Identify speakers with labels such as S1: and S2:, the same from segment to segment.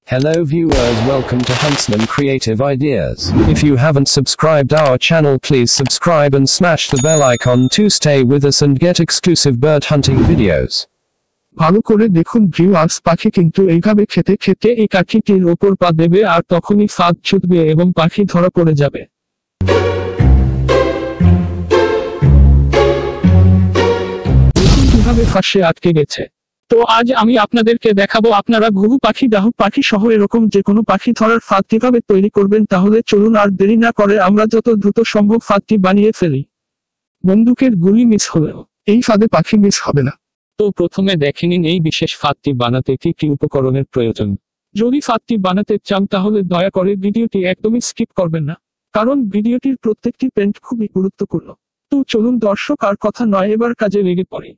S1: Hello viewers, welcome to Huntsman Creative Ideas. If you haven't subscribed our channel, please subscribe and smash the bell icon to stay with us and get exclusive bird hunting videos.
S2: ভালো করে দেখুন viewers, পাখি কিন্তু এইভাবে খেতে খেতে এই কাঠিটির ওপর পা দেবে আর তখনই ফাঁদ ছুটবে এবং পাখি ধরা পড়ে যাবে। দেখুন কিভাবে ফাঁসে আটকে গেছে। তো আজ আমি আপনাদেরকে দেখাবো আপনারা ঘুঘু পাখি, ডাহুক পাখি সহ এরকম যে কোনো পাখি ধরার ফাঁদ কিভাবে তৈরি করবেন। তাহলে চলুন আর দেরি না করে আমরা যত দ্রুত সম্ভব ফাঁদটি বানিয়ে ফেলি। বন্দুকের গুলি মিস হলেও এই ফাঁদে পাখি মিস হবে না। তো প্রথমে দেখে নিন এই বিশেষ ফাঁদটি বানাতে কি কি উপকরণের প্রয়োজন। যদি ফাঁদটি বানাতে চান তাহলে দয়া করে ভিডিওটি একদমই স্কিপ করবেন না, কারণ ভিডিওটির প্রত্যেকটি পয়েন্ট খুবই গুরুত্বপূর্ণ। তো চলুন দর্শক, আর কথা নয়, এবার কাজে লেগে পড়ে।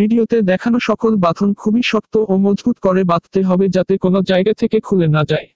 S2: ভিডিওতে দেখানো সকল বাঁধন খুবই শক্ত ও মজবুত করে বাঁধতে হবে যাতে কোনো জায়গা থেকে খুলে না যায়।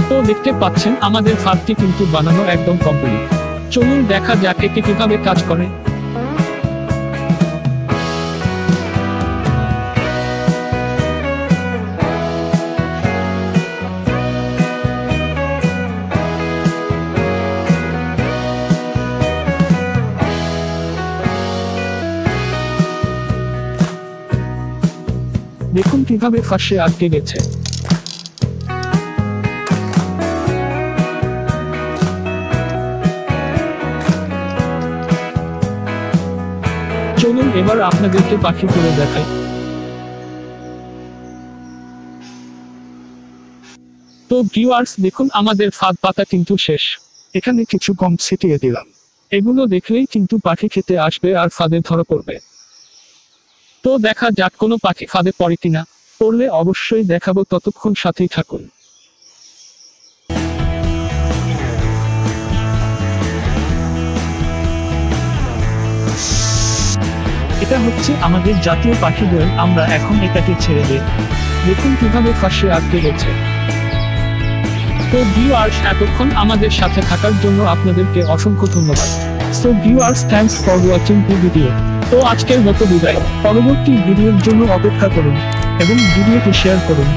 S2: তো দেখতে পাচ্ছেন আমাদের ফাঁদটি কিন্তু বানানো একদম কমপ্লিট। চলুন দেখা যাক এটি কিভাবে কাজ করে। দেখুন কিভাবে ফাঁসে আটকে গেছে। চলুন এবার আপনাদেরকে পাখি করে দেখাই। তো ভিউয়ার্স, দেখুন আমাদের ফাঁদ পাতা কিন্তু শেষ। এখানে কিছু গম ছিটিয়ে দিলাম, এগুলো দেখলেই কিন্তু পাখি খেতে আসবে আর ফাঁদে ধরা পড়বে। তো দেখা যাক কোনো পাখি ফাঁদে পড়ে কিনা, পড়লে অবশ্যই দেখাবো, ততক্ষণ সাথেই থাকুন। এটা হচ্ছে আমাদের জাতীয় পাখি দোয়েল, আমরা এখন এটাকে ছেড়ে দেই। দেখুন কিভাবে ফাঁসে আটকে গেছে। তো ভিউয়ার্স, এতক্ষণ আমাদের সাথে থাকার জন্য আপনাদেরকে অসংখ্য ধন্যবাদ। So viewers, thanks for watching the video. তো আজকের মতো বিদায়। পরবর্তী ভিডিওর জন্য অপেক্ষা করুন এবং ভিডিওটি শেয়ার করুন।